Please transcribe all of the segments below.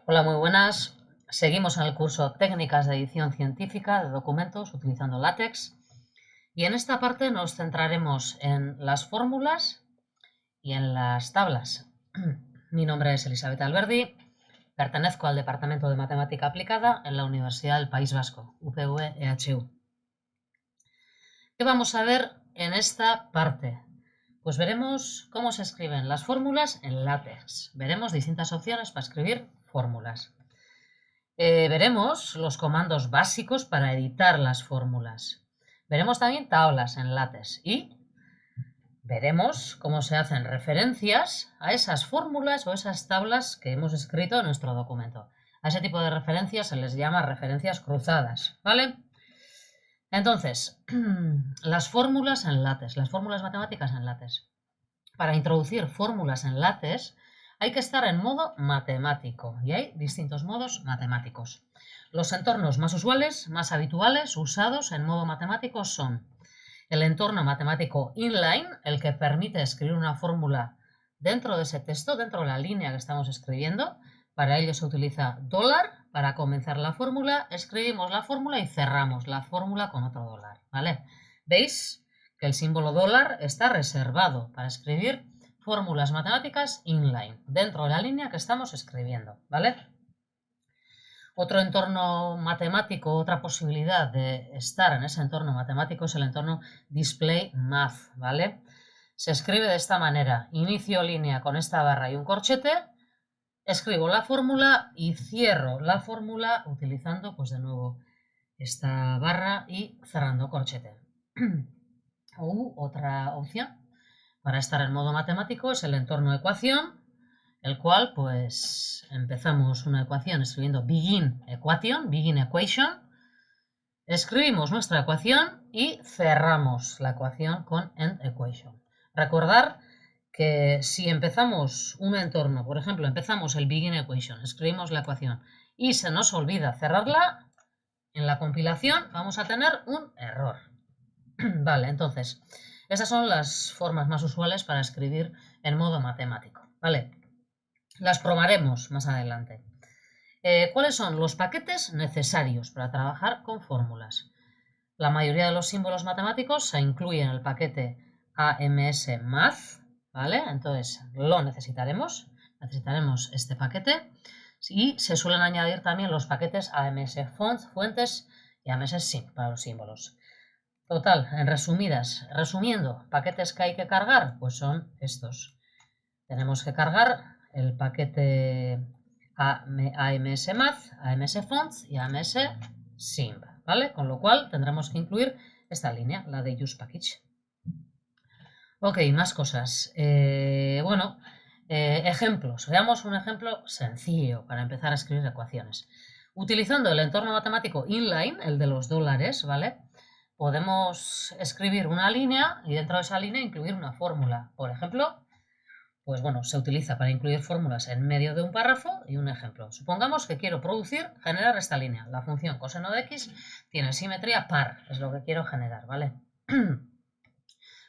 Hola, muy buenas. Seguimos en el curso Técnicas de edición científica de documentos utilizando látex y en esta parte nos centraremos en las fórmulas y en las tablas. Mi nombre es Elizabeth Alberdi, pertenezco al Departamento de Matemática Aplicada en la Universidad del País Vasco, UPV-EHU. ¿Qué vamos a ver en esta parte? Pues veremos cómo se escriben las fórmulas en látex. Veremos distintas opciones para escribir fórmulas. Veremos los comandos básicos para editar las fórmulas. Veremos también tablas en látex y veremos cómo se hacen referencias a esas fórmulas o esas tablas que hemos escrito en nuestro documento. A ese tipo de referencias se les llama referencias cruzadas, ¿vale? Entonces, las fórmulas en látex, las fórmulas matemáticas en látex. Para introducir fórmulas en látex hay que estar en modo matemático y hay distintos modos matemáticos. Los entornos más usuales, más habituales, usados en modo matemático son el entorno matemático inline, el que permite escribir una fórmula dentro de ese texto, dentro de la línea que estamos escribiendo. Para ello se utiliza $, para comenzar la fórmula, escribimos la fórmula y cerramos la fórmula con otro $, ¿vale? ¿Veis? Que el símbolo $, está reservado para escribir fórmulas matemáticas inline, dentro de la línea que estamos escribiendo, ¿vale? Otro entorno matemático, otra posibilidad de estar en ese entorno matemático es el entorno DisplayMath, ¿vale? Se escribe de esta manera: inicio línea con esta barra y un corchete, escribo la fórmula y cierro la fórmula utilizando, pues de nuevo, esta barra y cerrando corchete. Otra opción para estar en modo matemático es el entorno ecuación, el cual pues empezamos una ecuación escribiendo begin equation, escribimos nuestra ecuación y cerramos la ecuación con end equation. Recordar que si empezamos un entorno, por ejemplo, empezamos el begin equation, escribimos la ecuación y se nos olvida cerrarla, en la compilación vamos a tener un error. Vale, entonces, esas son las formas más usuales para escribir en modo matemático, ¿vale? Las probaremos más adelante. ¿Cuáles son los paquetes necesarios para trabajar con fórmulas? La mayoría de los símbolos matemáticos se incluyen en el paquete AMS-Math, ¿vale? Entonces lo necesitaremos este paquete y se suelen añadir también los paquetes AMS-Fuentes y AMS-Sim para los símbolos. Total, resumiendo, paquetes que hay que cargar, pues son estos. Tenemos que cargar el paquete AMS-Math, AMS-Fonts y AMS-Sim, ¿vale? Con lo cual tendremos que incluir esta línea, la de usePackage. Ok, más cosas. Ejemplos. Veamos un ejemplo sencillo para empezar a escribir ecuaciones. Utilizando el entorno matemático inline, el de los $, ¿vale? Podemos escribir una línea y dentro de esa línea incluir una fórmula. Por ejemplo, pues bueno, se utiliza para incluir fórmulas en medio de un párrafo y un ejemplo. Supongamos que quiero generar esta línea. La función coseno de x tiene simetría par, es lo que quiero generar, ¿vale?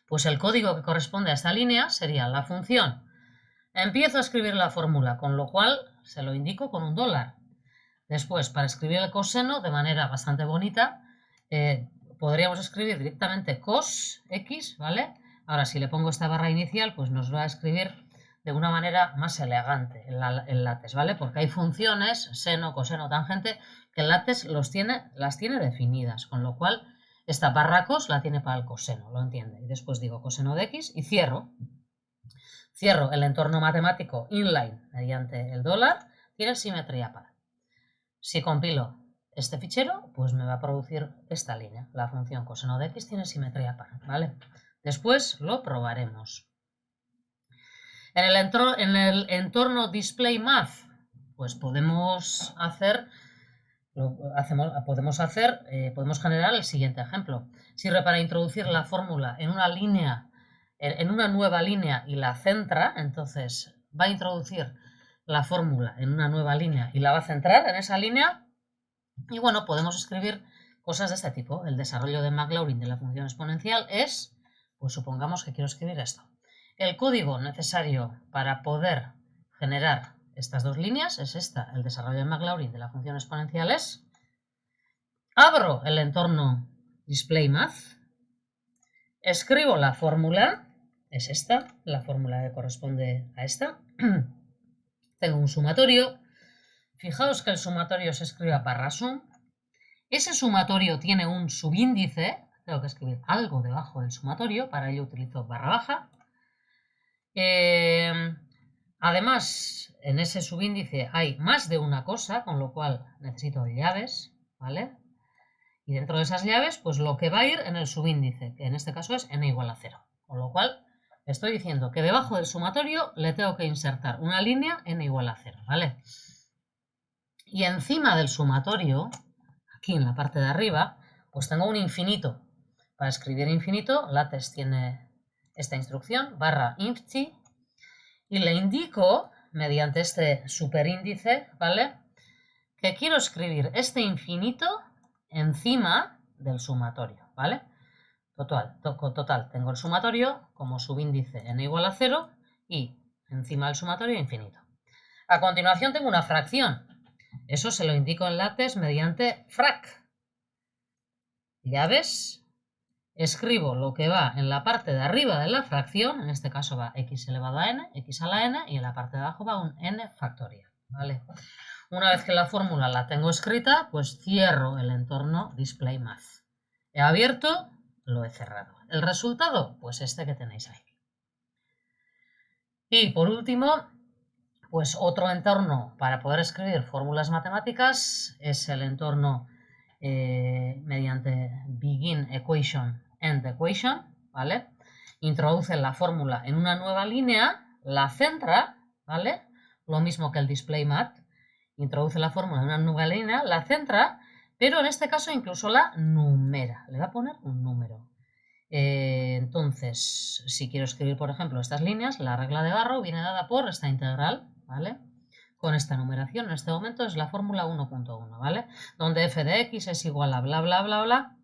Pues el código que corresponde a esta línea sería la función. Empiezo a escribir la fórmula, con lo cual se lo indico con un $. Después, para escribir el coseno de manera bastante bonita, podríamos escribir directamente cos x, ¿vale? Ahora, si le pongo esta barra inicial, pues nos va a escribir de una manera más elegante el látex, ¿vale? Porque hay funciones, seno, coseno, tangente, que el látex las tiene definidas, con lo cual esta barra cos la tiene para el coseno, lo entiende. Y después digo coseno de x y cierro. Cierro el entorno matemático inline mediante el $, tiene simetría par. Si compilo este fichero, pues me va a producir esta línea. La función coseno de x tiene simetría par, ¿vale? Después lo probaremos. En el entorno DisplayMath, pues podemos generar el siguiente ejemplo. Sirve para introducir la fórmula en una nueva línea y la centra, entonces va a introducir la fórmula en una nueva línea y la va a centrar en esa línea. Y bueno, podemos escribir cosas de este tipo. El desarrollo de Maclaurin de la función exponencial es, pues supongamos que quiero escribir esto. El código necesario para poder generar estas dos líneas, es esta, el desarrollo de Maclaurin de la función exponencial es, abro el entorno DisplayMath, escribo la fórmula, es esta, la fórmula que corresponde a esta, tengo un sumatorio, fijaos que el sumatorio se escribe barra sum, ese sumatorio tiene un subíndice, tengo que escribir algo debajo del sumatorio, para ello utilizo barra baja. Además, en ese subíndice hay más de una cosa, con lo cual necesito llaves, ¿vale? Y dentro de esas llaves, pues lo que va a ir en el subíndice, que en este caso es n igual a 0. Con lo cual, estoy diciendo que debajo del sumatorio le tengo que insertar una línea n igual a 0, ¿vale? Y encima del sumatorio, aquí en la parte de arriba, pues tengo un infinito. Para escribir infinito, LaTeX tiene esta instrucción, barra inft, y le indico, mediante este superíndice, ¿vale?, que quiero escribir este infinito encima del sumatorio, ¿vale? Total, tengo el sumatorio como subíndice n igual a 0 y encima del sumatorio infinito. A continuación tengo una fracción. Eso se lo indico en LaTeX mediante frac. Llaves. Escribo lo que va en la parte de arriba de la fracción, en este caso va x elevado a n, x a la n, y en la parte de abajo va un n factorial, ¿vale? Una vez que la fórmula la tengo escrita, pues cierro el entorno DisplayMath. He abierto, lo he cerrado. El resultado, pues este que tenéis ahí. Y por último, pues otro entorno para poder escribir fórmulas matemáticas es el entorno mediante begin equation, end equation, ¿vale? Introduce la fórmula en una nueva línea, la centra, ¿vale? Lo mismo que el DisplayMath, introduce la fórmula en una nueva línea, la centra, pero en este caso incluso la numera, le va a poner un número. Entonces, si quiero escribir, por ejemplo, estas líneas, la regla de Barrow viene dada por esta integral, ¿vale?, con esta numeración. En este momento es la fórmula 1.1, ¿vale? Donde f de x es igual a bla, bla, bla, bla.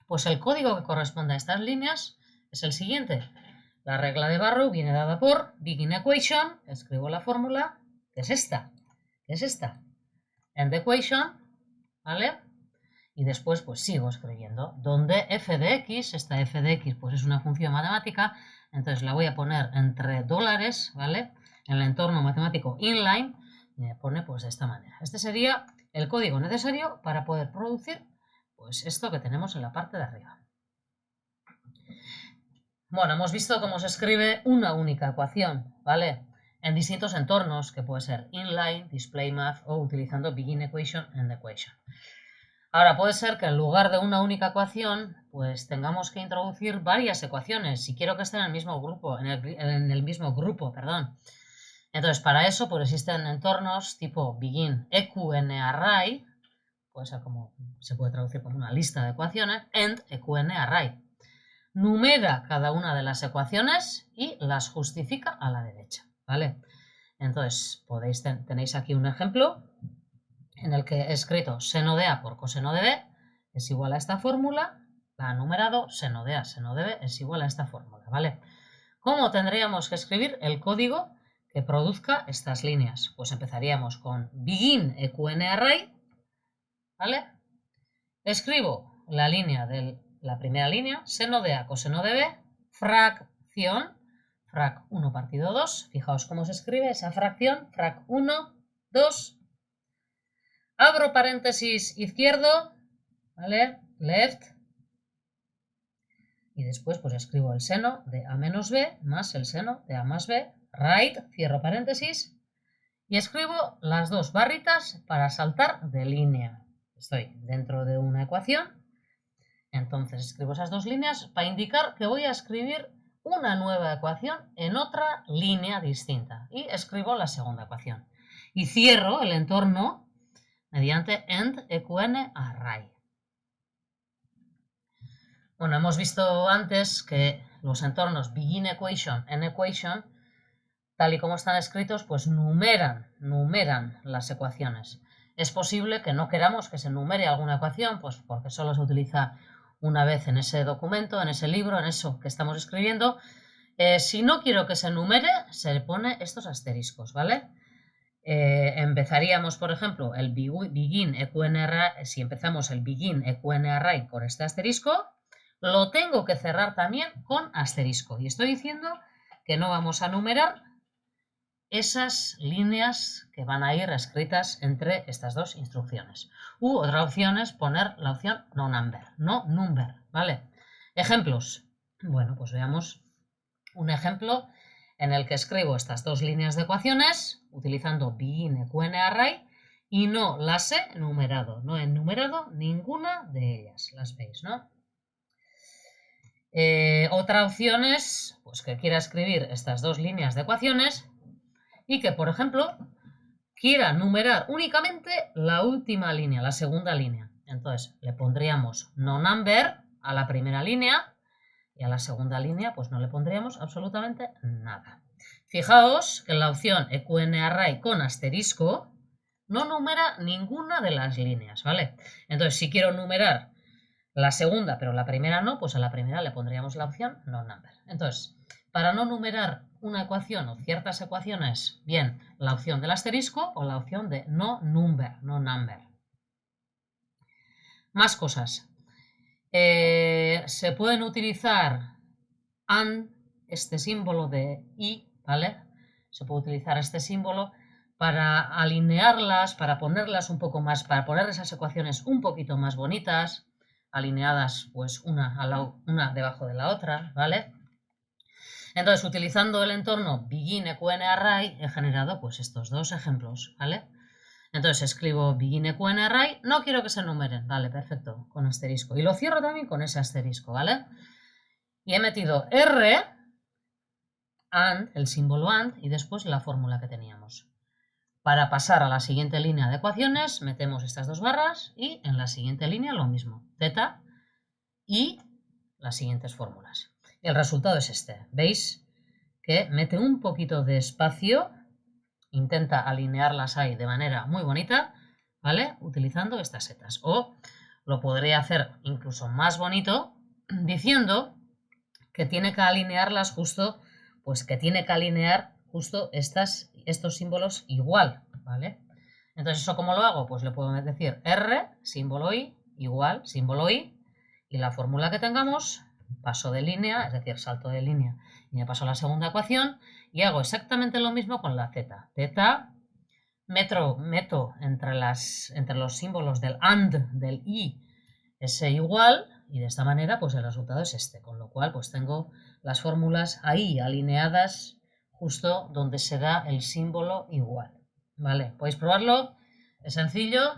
Pues el código que corresponde a estas líneas es el siguiente. La regla de Barrow viene dada por begin equation, escribo la fórmula, que es esta, end equation, ¿vale? Y después pues sigo escribiendo, donde f de x, esta f de x pues es una función matemática, entonces la voy a poner entre dólares, ¿vale?, en el entorno matemático inline, y me pone pues de esta manera. Este sería el código necesario para poder producir pues esto que tenemos en la parte de arriba. Bueno, hemos visto cómo se escribe una única ecuación, ¿vale?, en distintos entornos, que puede ser inline, DisplayMath o utilizando begin equation, end equation. Ahora puede ser que en lugar de una única ecuación, pues tengamos que introducir varias ecuaciones, si quiero que estén en el mismo grupo, perdón. Entonces, para eso pues existen entornos tipo begin eqnArray, puede ser como, se puede traducir como una lista de ecuaciones, end eqnArray. Numera cada una de las ecuaciones y las justifica a la derecha, ¿vale? Entonces, tenéis aquí un ejemplo en el que he escrito seno de A por coseno de B es igual a esta fórmula, la ha numerado, seno de A, seno de B es igual a esta fórmula, ¿vale? ¿Cómo tendríamos que escribir el código que produzca estas líneas? Pues empezaríamos con begin eqnArray, ¿vale? Escribo la línea de la primera línea, seno de A coseno de B, fracción, frac 1 partido 2, fijaos cómo se escribe esa fracción, frac 1, 2, abro paréntesis izquierdo, ¿vale?, left, y después pues escribo el seno de A menos B más el seno de A más B, right, cierro paréntesis, y escribo las dos barritas para saltar de línea. Estoy dentro de una ecuación, entonces escribo esas dos líneas para indicar que voy a escribir una nueva ecuación en otra línea distinta, y escribo la segunda ecuación. Y cierro el entorno mediante end eqnArray. Bueno, hemos visto antes que los entornos begin equation, end equation, tal y como están escritos, pues numeran las ecuaciones. Es posible que no queramos que se numere alguna ecuación, pues porque solo se utiliza una vez en ese documento, en ese libro, en eso que estamos escribiendo. Si no quiero que se numere, se le pone estos asteriscos, ¿vale? empezaríamos, por ejemplo, el begin EQNArray, si empezamos el begin EQNArray con este asterisco, lo tengo que cerrar también con asterisco. Y estoy diciendo que no vamos a numerar esas líneas que van a ir escritas entre estas dos instrucciones. U otra opción es poner la opción no number, ¿vale? Ejemplos. Bueno, pues veamos un ejemplo en el que escribo estas dos líneas de ecuaciones utilizando begin EQNArray y no las he numerado. No he numerado ninguna de ellas. Las veis, ¿no? Otra opción es pues, que quiera escribir estas dos líneas de ecuaciones y que, por ejemplo, quiera numerar únicamente la última línea, la segunda línea. Entonces, le pondríamos no number a la primera línea y a la segunda línea pues no le pondríamos absolutamente nada. Fijaos que en la opción EQNArray con asterisco no numera ninguna de las líneas, ¿vale? Entonces, si quiero numerar la segunda, pero la primera no, pues a la primera le pondríamos la opción no number. Entonces, para no numerar una ecuación o ciertas ecuaciones, bien la opción del asterisco o la opción de no number. Más cosas. Se pueden utilizar and, este símbolo de y, ¿vale? Se puede utilizar este símbolo para alinearlas, para ponerlas un poco más, para poner esas ecuaciones un poquito más bonitas, alineadas pues una debajo de la otra, ¿vale? Entonces, utilizando el entorno begin EQNArray, he generado pues estos dos ejemplos, ¿vale? Entonces escribo begin EQNArray, no quiero que se numeren, vale, perfecto, con asterisco. Y lo cierro también con ese asterisco, ¿vale? Y he metido R, and, el símbolo and, y después la fórmula que teníamos. Para pasar a la siguiente línea de ecuaciones, metemos estas dos barras y en la siguiente línea lo mismo, z y las siguientes fórmulas. Y el resultado es este. ¿Veis? Que mete un poquito de espacio, intenta alinearlas ahí de manera muy bonita, ¿vale? Utilizando estas setas. O lo podría hacer incluso más bonito diciendo que tiene que alinearlas justo, pues que tiene que alinear justo estos símbolos igual, ¿vale? Entonces, ¿eso cómo lo hago? Pues le puedo decir R, símbolo I, igual, símbolo I, y la fórmula que tengamos, paso de línea, es decir, salto de línea, y me paso a la segunda ecuación, y hago exactamente lo mismo con la z. Z, meto entre los símbolos del AND, del I, ese igual, y de esta manera pues el resultado es este, con lo cual pues tengo las fórmulas ahí alineadas justo donde se da el símbolo igual, ¿vale? Podéis probarlo, es sencillo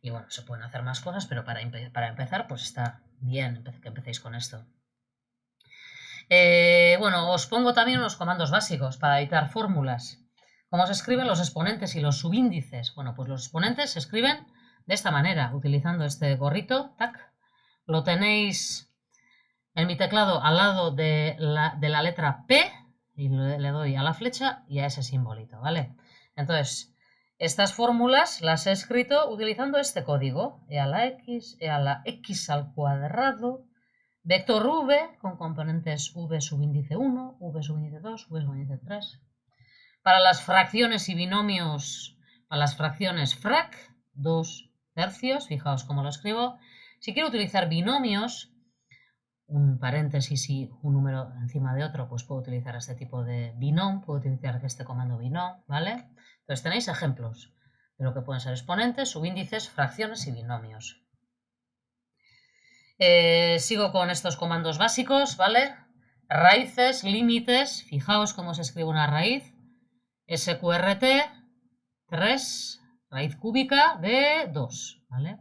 y bueno, se pueden hacer más cosas, pero para empezar pues está bien que empecéis con esto. Bueno, os pongo también unos comandos básicos para editar fórmulas. ¿Cómo se escriben los exponentes y los subíndices? Bueno, pues los exponentes se escriben de esta manera, utilizando este gorrito, tac. Lo tenéis en mi teclado al lado de la letra P y le doy a la flecha y a ese simbolito, ¿vale? Entonces, estas fórmulas las he escrito utilizando este código, e a la x al cuadrado, vector v con componentes v subíndice 1, v subíndice 2, v subíndice 3. Para las fracciones y binomios, para las fracciones frac, 2 tercios, fijaos cómo lo escribo. Si quiero utilizar binomios, un paréntesis y un número encima de otro, pues puedo utilizar este tipo de binom, puedo utilizar este comando binom, ¿vale? Entonces tenéis ejemplos de lo que pueden ser exponentes, subíndices, fracciones y binomios. Sigo con estos comandos básicos, ¿vale? Raíces, límites, fijaos cómo se escribe una raíz. SQRT 3, raíz cúbica de 2, ¿vale?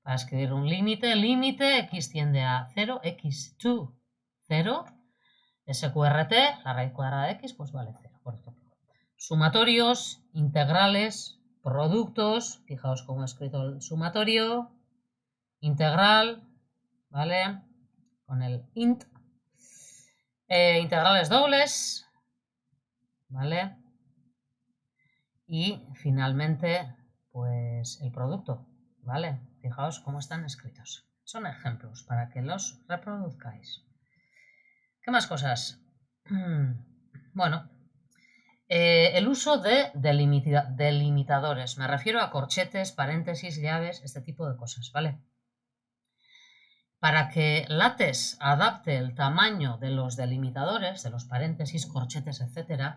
Para escribir un límite, x tiende a 0, x2, 0, SQRT, la raíz cuadrada de x, pues vale 0, por ejemplo. Sumatorios, integrales, productos, fijaos cómo he escrito el sumatorio, integral, ¿vale? Con el int, integrales dobles, ¿vale? Y finalmente, pues el producto, ¿vale? Fijaos cómo están escritos. Son ejemplos para que los reproduzcáis. ¿Qué más cosas? Bueno, El uso de delimitadores. Me refiero a corchetes, paréntesis, llaves, este tipo de cosas, ¿vale? Para que LaTeX adapte el tamaño de los delimitadores, de los paréntesis, corchetes, etc.,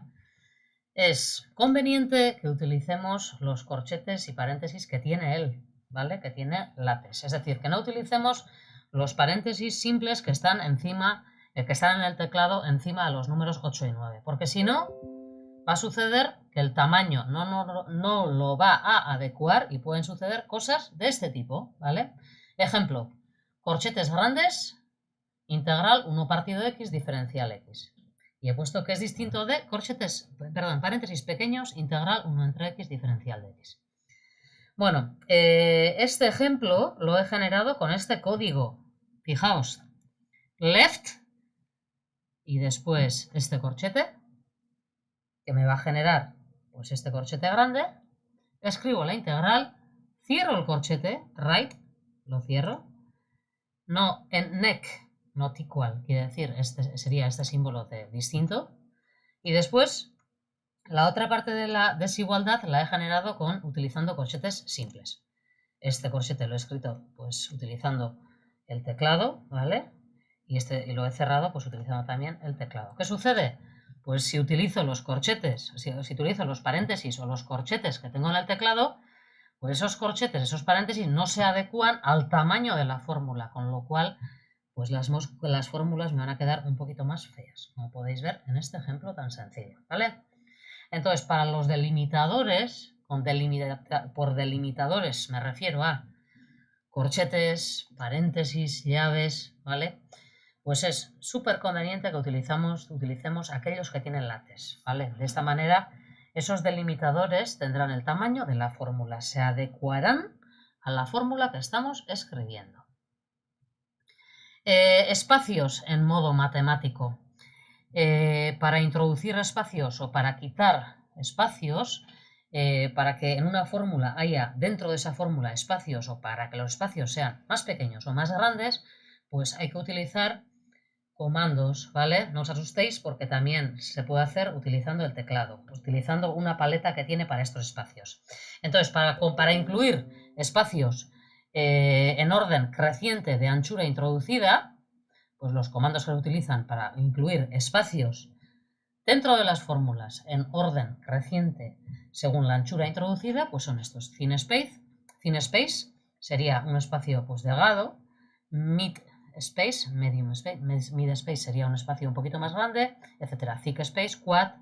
es conveniente que utilicemos los corchetes y paréntesis que tiene él, ¿vale? Que tiene LaTeX. Es decir, que no utilicemos los paréntesis simples que están encima, que están en el teclado encima de los números 8 y 9, porque si no, va a suceder que el tamaño no lo va a adecuar y pueden suceder cosas de este tipo, ¿vale? Ejemplo, corchetes grandes, integral 1 partido x diferencial x. Y he puesto que es distinto de paréntesis pequeños, integral 1 entre x diferencial de x. Bueno, este ejemplo lo he generado con este código. Fijaos, left y después este corchete, que me va a generar pues este corchete grande. Escribo la integral, cierro el corchete, right, lo cierro. No en neck, not equal, quiere decir, sería este símbolo de distinto. Y después, la otra parte de la desigualdad la he generado utilizando corchetes simples. Este corchete lo he escrito pues utilizando el teclado, ¿vale? Y lo he cerrado pues utilizando también el teclado. ¿Qué sucede? Pues si utilizo los corchetes, si utilizo los paréntesis o los corchetes que tengo en el teclado, pues esos corchetes, esos paréntesis no se adecúan al tamaño de la fórmula, con lo cual pues las fórmulas me van a quedar un poquito más feas, como podéis ver en este ejemplo tan sencillo, ¿vale? Entonces, para los delimitadores, por delimitadores me refiero a corchetes, paréntesis, llaves, ¿vale? Pues es súper conveniente que utilicemos aquellos que tienen LaTeX, ¿vale? De esta manera, esos delimitadores tendrán el tamaño de la fórmula, se adecuarán a la fórmula que estamos escribiendo. Espacios en modo matemático. Para introducir espacios o para quitar espacios, para que en una fórmula haya dentro de esa fórmula espacios o para que los espacios sean más pequeños o más grandes, pues hay que utilizar comandos, ¿vale? No os asustéis porque también se puede hacer utilizando el teclado, utilizando una paleta que tiene para estos espacios. Entonces, para incluir espacios en orden creciente de anchura introducida, pues los comandos que se utilizan para incluir espacios dentro de las fórmulas en orden creciente según la anchura introducida, pues son estos. Thin space sería un espacio pues delgado, mid space, medium space, mid space sería un espacio un poquito más grande, etcétera. Thick space, quad,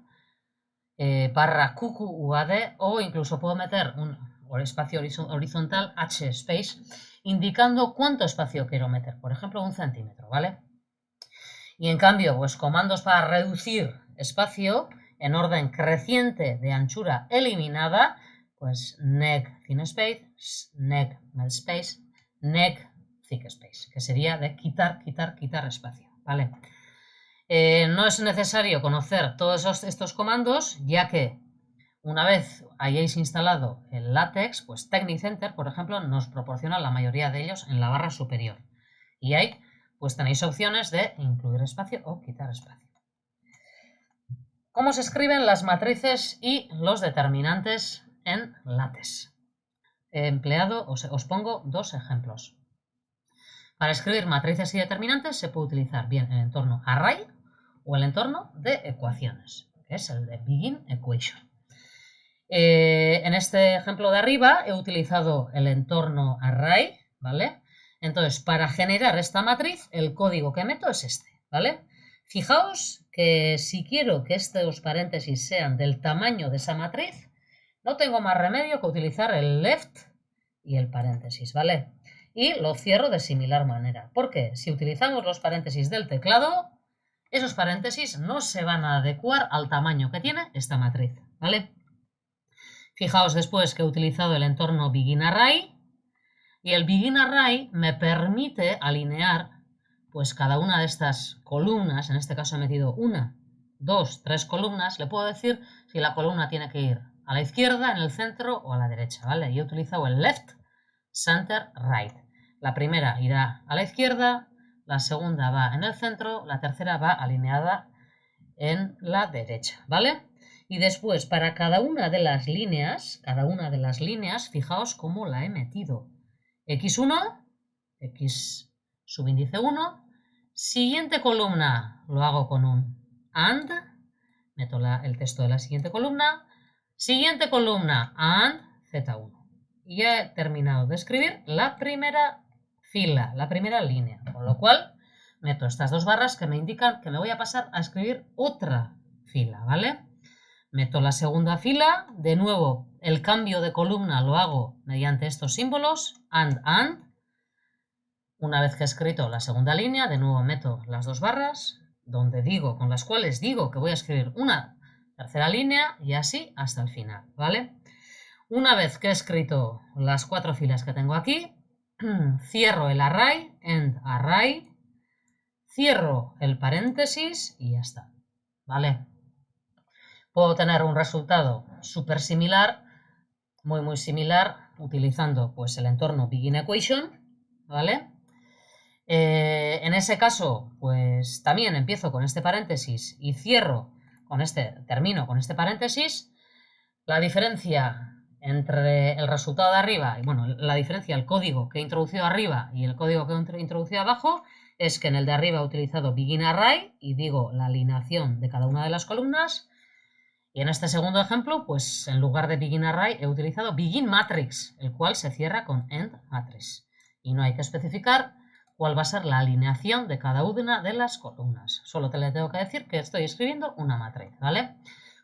barra QQUAD, o incluso puedo meter un espacio horizontal, H space, indicando cuánto espacio quiero meter, por ejemplo 1 centímetro, ¿vale? Y en cambio, pues comandos para reducir espacio en orden creciente de anchura eliminada, pues neg thin space, neg med space, neg thick space, que sería de quitar espacio, ¿vale? No es necesario conocer todos estos comandos, ya que una vez hayáis instalado el LaTeX, pues Technicenter, por ejemplo, nos proporciona la mayoría de ellos en la barra superior. Y ahí pues tenéis opciones de incluir espacio o quitar espacio. ¿Cómo se escriben las matrices y los determinantes en LaTeX? Os pongo dos ejemplos. Para escribir matrices y determinantes se puede utilizar bien el entorno array o el entorno de ecuaciones, que es el de begin equation. En este ejemplo de arriba he utilizado el entorno array, ¿vale? Entonces, para generar esta matriz, el código que meto es este, ¿vale? Fijaos que si quiero que estos paréntesis sean del tamaño de esa matriz, no tengo más remedio que utilizar el left y el paréntesis, ¿vale? Y lo cierro de similar manera. Porque si utilizamos los paréntesis del teclado, esos paréntesis no se van a adecuar al tamaño que tiene esta matriz, ¿vale? Fijaos después que he utilizado el entorno begin array, y el begin array me permite alinear pues cada una de estas columnas. En este caso he metido 1, 2, 3 columnas. Le puedo decir si la columna tiene que ir a la izquierda, en el centro o a la derecha, ¿vale? Y he utilizado el left, center, right. La primera irá a la izquierda, la segunda va en el centro, la tercera va alineada en la derecha, ¿vale? Y después, para cada una de las líneas, fijaos cómo la he metido. X1, X subíndice 1. Siguiente columna, lo hago con un AND, meto el texto de la siguiente columna. Siguiente columna, AND Z1. Y ya he terminado de escribir la primera fila, la primera línea, con lo cual meto estas dos barras que me indican que me voy a pasar a escribir otra fila, ¿vale? Meto la segunda fila, de nuevo el cambio de columna lo hago mediante estos símbolos, AND. Una vez que he escrito la segunda línea, de nuevo meto las dos barras, con las cuales digo que voy a escribir una tercera línea y así hasta el final, ¿vale? Una vez que he escrito las 4 filas que tengo aquí, cierro el array, end array, cierro el paréntesis y ya está, ¿vale? Puedo tener un resultado súper similar, muy similar, utilizando pues el entorno BeginEquation, ¿vale? En ese caso, pues también empiezo con este paréntesis y termino con este paréntesis. La diferencia entre el resultado de arriba, la diferencia, el código que he introducido arriba y el código que he introducido abajo, es que en el de arriba he utilizado BeginArray y digo la alineación de cada una de las columnas. Y en este segundo ejemplo, pues en lugar de BeginArray he utilizado BeginMatrix, el cual se cierra con EndMatrix. Y no hay que especificar cuál va a ser la alineación de cada una de las columnas. Solo le tengo que decir que estoy escribiendo una matriz, ¿vale?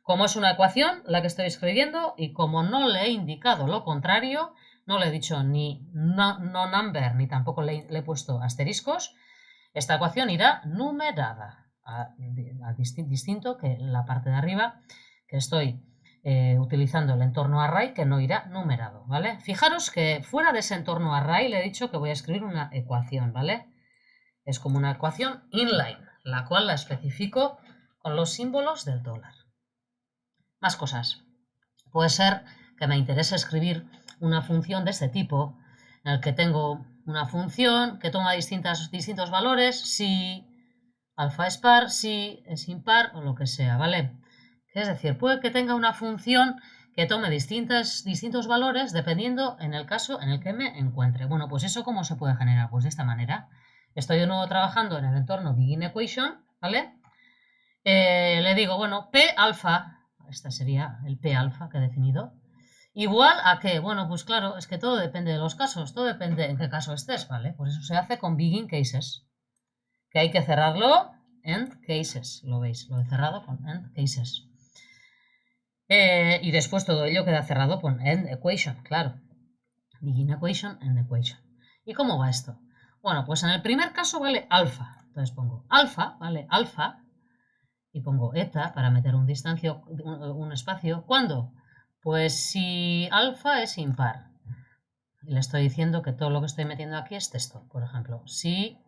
Como es una ecuación la que estoy escribiendo y como no le he indicado lo contrario, no le he dicho ni no number ni tampoco le he puesto asteriscos, esta ecuación irá numerada, distinto que la parte de arriba que estoy utilizando el entorno array que no irá numerado, ¿vale? Fijaros que fuera de ese entorno array le he dicho que voy a escribir una ecuación, ¿vale? Es como una ecuación inline, la cual la especifico con los símbolos del dólar. Más cosas. Puede ser que me interese escribir una función de este tipo, en el que tengo una función que toma distintos valores, si alfa es par, si es impar o lo que sea, ¿vale? Es decir, puede que tenga una función que tome distintos valores dependiendo en el caso en el que me encuentre. Bueno, pues eso ¿cómo se puede generar? Pues de esta manera. Estoy de nuevo trabajando en el entorno BeginEquation, ¿vale? Le digo, bueno, P alfa, este sería el P alfa que he definido, igual a qué. Bueno, pues claro, es que todo depende de los casos, todo depende en qué caso estés, ¿vale? Por eso se hace con BeginCases, que hay que cerrarlo EndCases, lo veis, lo he cerrado con EndCases. Y después todo ello queda cerrado con EndEquation, claro. BeginEquation, EndEquation. ¿Y cómo va esto? Bueno, pues en el primer caso vale alfa. Entonces pongo alfa, vale alfa, y pongo eta para meter un espacio. ¿Cuándo? Pues si alfa es impar. Y le estoy diciendo que todo lo que estoy metiendo aquí es texto. Por ejemplo, si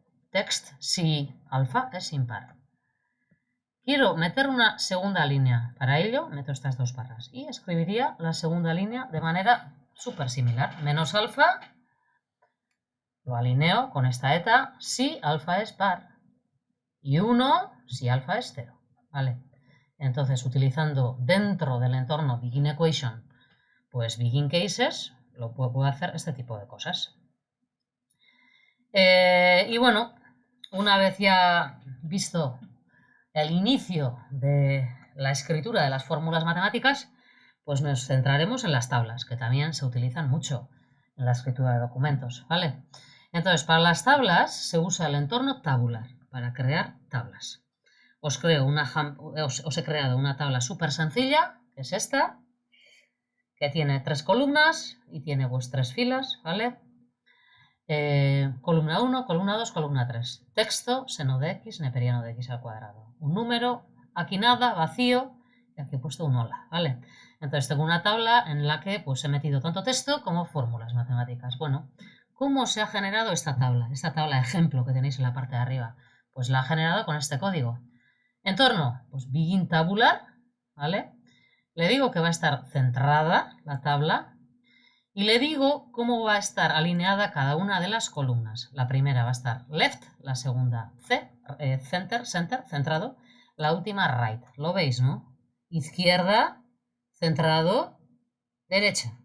alfa es impar. Quiero meter una segunda línea. Para ello meto estas dos barras y escribiría la segunda línea de manera súper similar. Menos alfa, lo alineo con esta eta si alfa es par. Y 1 si alfa es 0. ¿Vale? Entonces, utilizando dentro del entorno BeginEquation, pues BeginCases, lo puedo hacer este tipo de cosas. Y bueno, una vez ya visto el inicio de la escritura de las fórmulas matemáticas, pues nos centraremos en las tablas, que también se utilizan mucho en la escritura de documentos, ¿vale? Entonces, para las tablas se usa el entorno tabular para crear tablas. Os he creado una tabla súper sencilla, que es esta, que tiene 3 columnas y tiene pues 3 filas, ¿vale? Columna 1, columna 2, columna 3. Texto, seno de x, neperiano de x al cuadrado. Un número, aquí nada, vacío, y aquí he puesto un hola, ¿vale? Entonces tengo una tabla en la que pues he metido tanto texto como fórmulas matemáticas. Bueno, ¿cómo se ha generado esta tabla? Esta tabla ejemplo que tenéis en la parte de arriba. Pues la ha generado con este código. Entorno, pues begin tabular, ¿vale? Le digo que va a estar centrada la tabla y le digo cómo va a estar alineada cada una de las columnas. La primera va a estar left, la segunda center, centrado, la última right. ¿Lo veis, no? izquierda, centrado, derecha.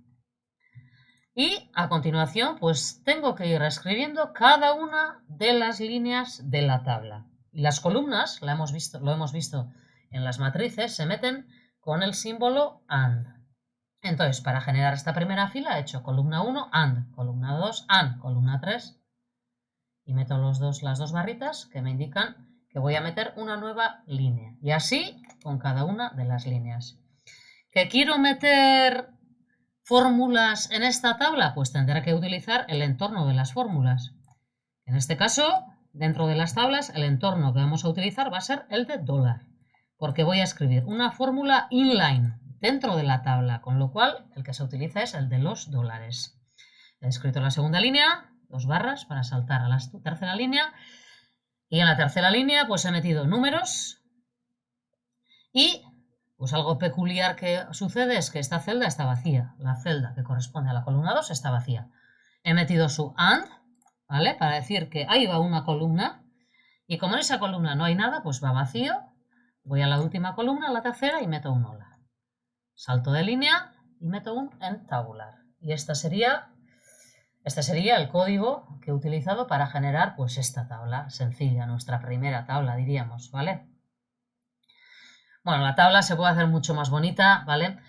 Y a continuación, pues tengo que ir escribiendo cada una de las líneas de la tabla. Y las columnas, lo hemos visto en las matrices, se meten con el símbolo AND. Entonces, para generar esta primera fila he hecho columna 1, AND, columna 2, AND, columna 3, y meto las dos barritas que me indican que voy a meter una nueva línea. Y así con cada una de las líneas. ¿Que quiero meter fórmulas en esta tabla? Pues tendré que utilizar el entorno de las fórmulas. En este caso, dentro de las tablas, el entorno que vamos a utilizar va a ser el de dólar, porque voy a escribir una fórmula inline dentro de la tabla, con lo cual el que se utiliza es el de los dólares. He escrito la segunda línea, 2 barras para saltar a la tercera línea, y en la tercera línea pues he metido números y pues algo peculiar que sucede es que esta celda está vacía, la celda que corresponde a la columna 2 está vacía. He metido su AND, ¿vale? Para decir que ahí va una columna, y como en esa columna no hay nada, pues va vacío. Voy a la última columna, a la tercera, y meto un hola. Salto de línea y meto un en tabular. Y este sería el código que he utilizado para generar pues esta tabla sencilla, nuestra primera tabla, diríamos, ¿vale? Bueno, la tabla se puede hacer mucho más bonita, ¿vale?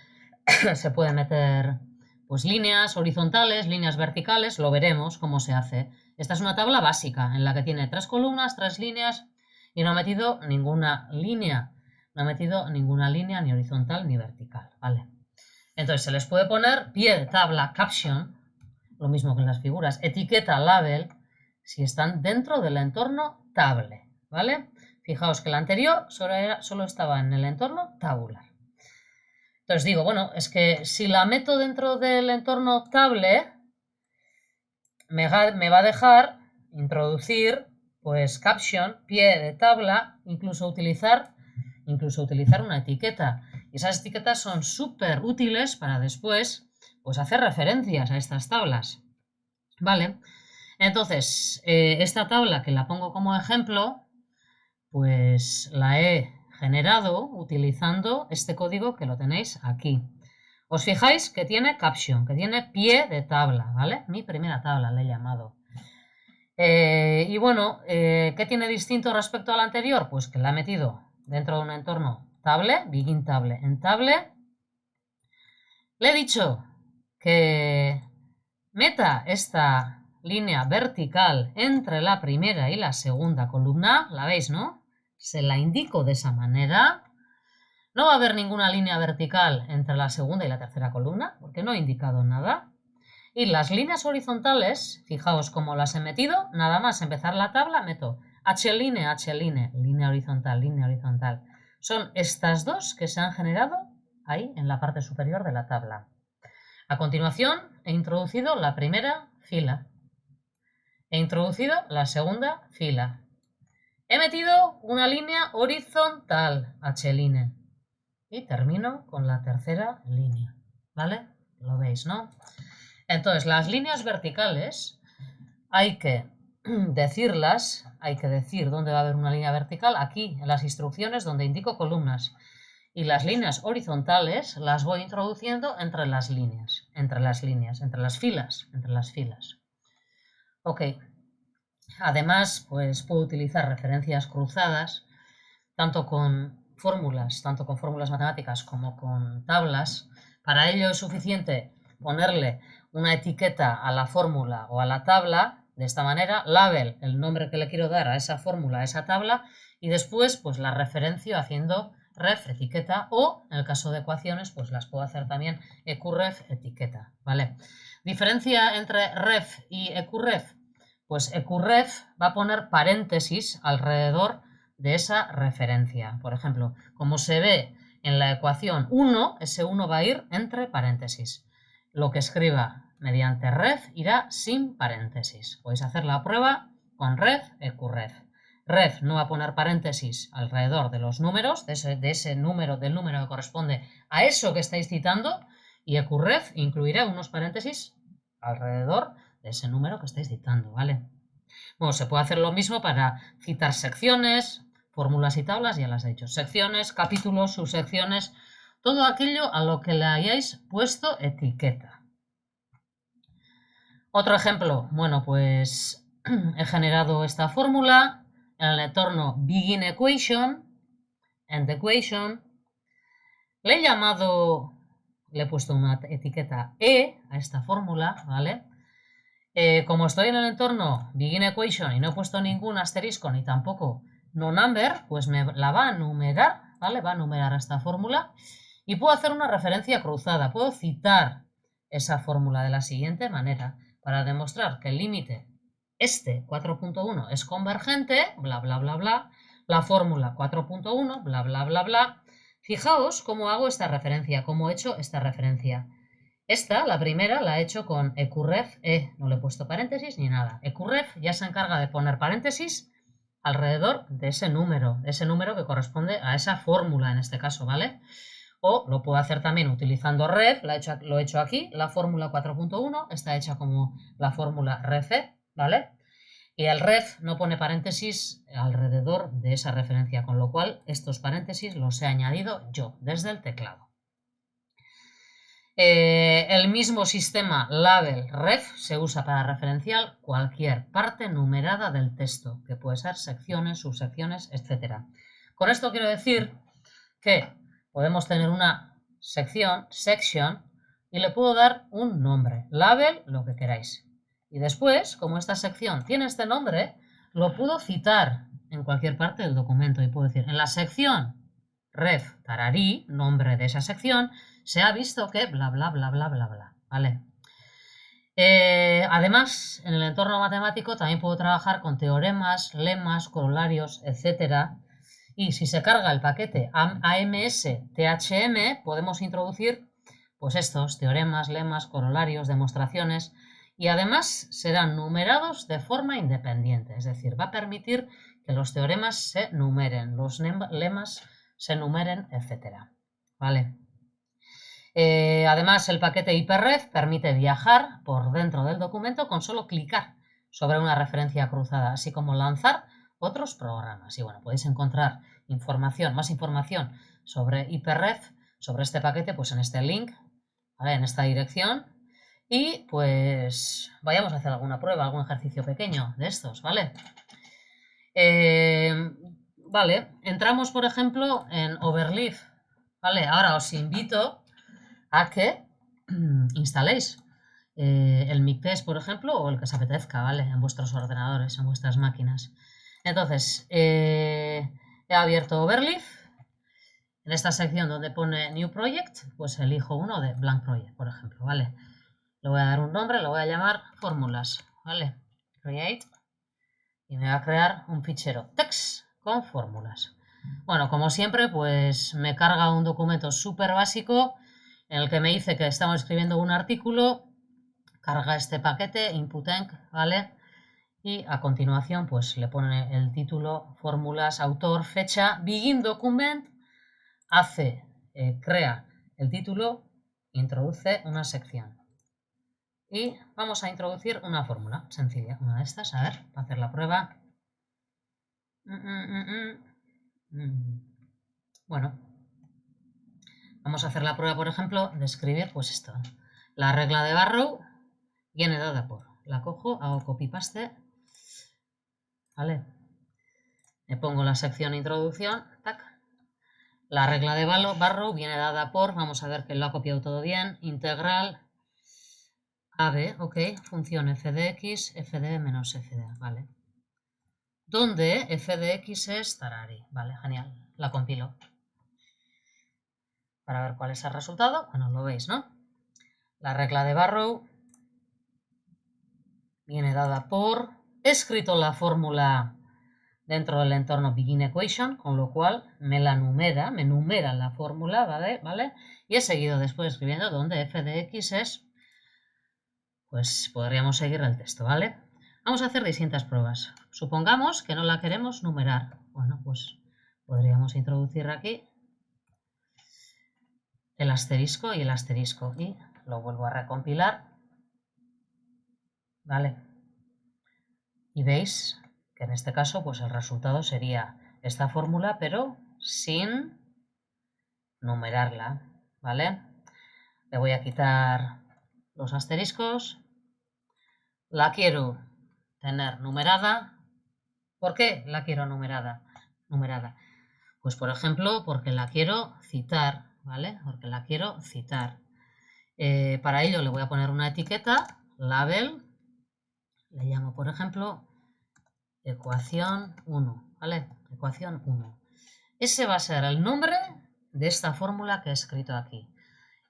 Se puede meter pues líneas horizontales, líneas verticales, lo veremos cómo se hace. Esta es una tabla básica en la que tiene 3 columnas, 3 líneas y no ha metido ninguna línea. No ha metido ninguna línea ni horizontal ni vertical, ¿vale? Entonces se les puede poner pie de tabla, caption, lo mismo que en las figuras, etiqueta, label, si están dentro del entorno table, ¿vale? Fijaos que la anterior solo estaba en el entorno tabular. Entonces digo, bueno, es que si la meto dentro del entorno table, me va a dejar introducir, pues, caption, pie de tabla, incluso utilizar una etiqueta. Y esas etiquetas son súper útiles para después, pues, hacer referencias a estas tablas. ¿Vale? Entonces, esta tabla que la pongo como ejemplo, pues la he generado utilizando este código que lo tenéis aquí. Os fijáis que tiene caption, que tiene pie de tabla, ¿vale? Mi primera tabla le he llamado. Y bueno, ¿qué tiene distinto respecto a la anterior? Pues que la he metido dentro de un entorno table, begin table, en table. Le he dicho que meta esta línea vertical entre la primera y la segunda columna, ¿la veis, no? Se la indico de esa manera. No va a haber ninguna línea vertical entre la segunda y la tercera columna, porque no he indicado nada. Y las líneas horizontales, fijaos cómo las he metido, nada más empezar la tabla meto H-line, línea horizontal. Son estas dos que se han generado ahí en la parte superior de la tabla. A continuación he introducido la primera fila. He introducido la segunda fila. He metido una línea horizontal, H-line. Y termino con la tercera línea. ¿Vale? Lo veis, ¿no? Entonces, las líneas verticales hay que decirlas, hay que decir dónde va a haber una línea vertical, aquí en las instrucciones donde indico columnas. Y las líneas horizontales las voy introduciendo entre las líneas, entre las filas. Ok. Además, pues puedo utilizar referencias cruzadas, tanto con fórmulas matemáticas como con tablas. Para ello es suficiente ponerle una etiqueta a la fórmula o a la tabla, de esta manera, label, el nombre que le quiero dar a esa fórmula, a esa tabla, y después pues la referencio haciendo ref etiqueta, o en el caso de ecuaciones pues las puedo hacer también eqref etiqueta, ¿vale? Diferencia entre ref y eqref, pues eqref va a poner paréntesis alrededor de esa referencia. Por ejemplo, como se ve en la ecuación 1, ese 1 va a ir entre paréntesis. Lo que escriba mediante ref irá sin paréntesis. Podéis hacer la prueba con ref, eqref. Ref no va a poner paréntesis alrededor de los números, del número que corresponde a eso que estáis citando, y eqref incluirá unos paréntesis alrededor de ese número que estáis citando, ¿vale? Bueno, se puede hacer lo mismo para citar secciones, fórmulas y tablas, ya las he dicho. Secciones, capítulos, subsecciones, todo aquello a lo que le hayáis puesto etiqueta. Otro ejemplo, bueno, pues he generado esta fórmula en el entorno begin equation, end equation. Le he puesto una etiqueta E a esta fórmula, ¿vale? Como estoy en el entorno begin equation y no he puesto ningún asterisco ni tampoco no number, pues me la va a numerar, ¿vale? Va a numerar esta fórmula y puedo hacer una referencia cruzada, puedo citar esa fórmula de la siguiente manera para demostrar que el límite 4.1 es convergente, bla, bla, bla, bla, la fórmula 4.1, bla, bla, bla, bla. Fijaos cómo hago esta referencia, cómo he hecho esta referencia. La primera, la he hecho con ecurref, no le he puesto paréntesis ni nada. Ecurref ya se encarga de poner paréntesis alrededor de ese número que corresponde a esa fórmula en este caso, ¿vale? O lo puedo hacer también utilizando ref, lo he hecho aquí, la fórmula 4.1 está hecha como la fórmula ref, ¿vale? Y el ref no pone paréntesis alrededor de esa referencia, con lo cual estos paréntesis los he añadido yo desde el teclado. El mismo sistema label ref se usa para referenciar cualquier parte numerada del texto, que puede ser secciones, subsecciones, etc. Con esto quiero decir que podemos tener una sección, section, y le puedo dar un nombre, label, lo que queráis. Y después, como esta sección tiene este nombre, lo puedo citar en cualquier parte del documento y puedo decir, en la sección ref tararí, nombre de esa sección, se ha visto que bla, bla, bla, bla, bla, bla, ¿vale? Además, en el entorno matemático también puedo trabajar con teoremas, lemas, corolarios, etc. Y si se carga el paquete AMS-THM, podemos introducir pues estos teoremas, lemas, corolarios, demostraciones, y además serán numerados de forma independiente, es decir, va a permitir que los teoremas se numeren, los lemas se numeren, etc. ¿Vale? Además, el paquete hyperref permite viajar por dentro del documento con solo clicar sobre una referencia cruzada, así como lanzar otros programas. Y bueno, podéis encontrar más información sobre hyperref, sobre este paquete, pues en este link, ¿vale? En esta dirección. Y pues vayamos a hacer alguna prueba, algún ejercicio pequeño de estos, ¿vale? Vale, entramos por ejemplo en Overleaf, ¿vale? Ahora os invito a que instaléis el MIPES, por ejemplo, o el que os apetezca, ¿vale? En vuestros ordenadores, en vuestras máquinas. Entonces, he abierto Overleaf. En esta sección donde pone New Project, pues elijo uno de Blank Project, por ejemplo, ¿vale? Le voy a dar un nombre, lo voy a llamar fórmulas, ¿vale? Create. Y me va a crear un fichero text con fórmulas. Bueno, como siempre, pues me carga un documento súper básico en el que me dice que estamos escribiendo un artículo, carga este paquete, input-env, ¿vale? Y a continuación, pues le pone el título, fórmulas, autor, fecha, begin document, crea el título, introduce una sección. Y vamos a introducir una fórmula sencilla, una de estas, a ver, para hacer la prueba. Bueno, vamos a hacer la prueba, por ejemplo, de escribir, pues esto. La regla de Barrow viene dada por, la cojo, hago copy-paste, ¿vale? Le pongo la sección introducción, tac. La regla de Barrow viene dada por, vamos a ver que lo ha copiado todo bien, integral AB, ok, función f de x, f de menos f de a, ¿vale? Donde f de x es tarari, ¿vale? Genial, la compilo. Para ver cuál es el resultado, bueno, lo veis, ¿no? La regla de Barrow viene dada por, he escrito la fórmula dentro del entorno begin equation, con lo cual me numera la fórmula, ¿vale? Y he seguido después escribiendo donde f de x es, pues podríamos seguir el texto, ¿vale? Vamos a hacer distintas pruebas. Supongamos que no la queremos numerar. Bueno, pues podríamos introducir aquí el asterisco y el asterisco. Y lo vuelvo a recompilar, ¿vale? Y veis que en este caso, pues el resultado sería esta fórmula, pero sin numerarla. ¿vale? Le voy a quitar los asteriscos. La quiero tener numerada. ¿Por qué la quiero numerada? Pues por ejemplo, porque la quiero citar, ¿vale? Porque la quiero citar. Para ello le voy a poner una etiqueta, label, le llamo por ejemplo ecuación 1, ¿vale? Ecuación 1. Ese va a ser el nombre de esta fórmula que he escrito aquí.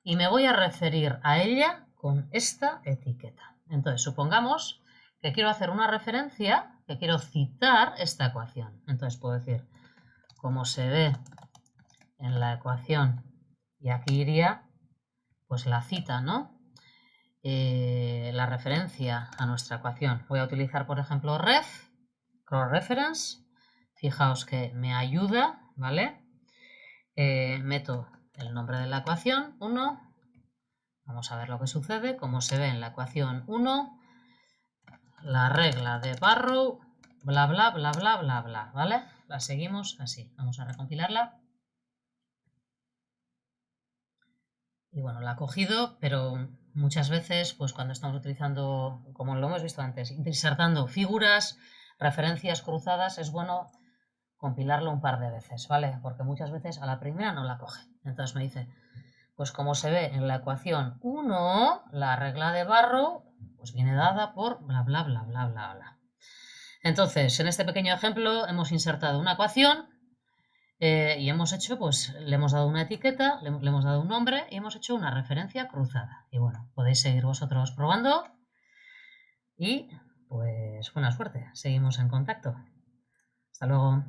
Y me voy a referir a ella con esta etiqueta. Entonces, supongamos que quiero hacer una referencia, que quiero citar esta ecuación. Entonces puedo decir, como se ve en la ecuación, y aquí iría pues la cita, ¿no? La referencia a nuestra ecuación. Voy a utilizar, por ejemplo, ref, cross-reference. Fijaos que me ayuda, ¿vale? Meto el nombre de la ecuación, 1. Vamos a ver lo que sucede. Como se ve en la ecuación 1, la regla de Barrow, bla, bla, bla, bla, bla, bla, ¿vale? La seguimos así. Vamos a recompilarla. Y bueno, la ha cogido, pero muchas veces, pues cuando estamos utilizando, como lo hemos visto antes, insertando figuras, referencias cruzadas, es bueno compilarlo un par de veces, ¿vale? Porque muchas veces a la primera no la coge. Entonces me dice, pues como se ve en la ecuación 1, la regla de Barrow, pues viene dada por bla, bla, bla, bla, bla, bla. Entonces, en este pequeño ejemplo hemos insertado una ecuación y hemos hecho, pues le hemos dado una etiqueta, le hemos dado un nombre y hemos hecho una referencia cruzada. Y bueno, podéis seguir vosotros probando y pues buena suerte. Seguimos en contacto. Hasta luego.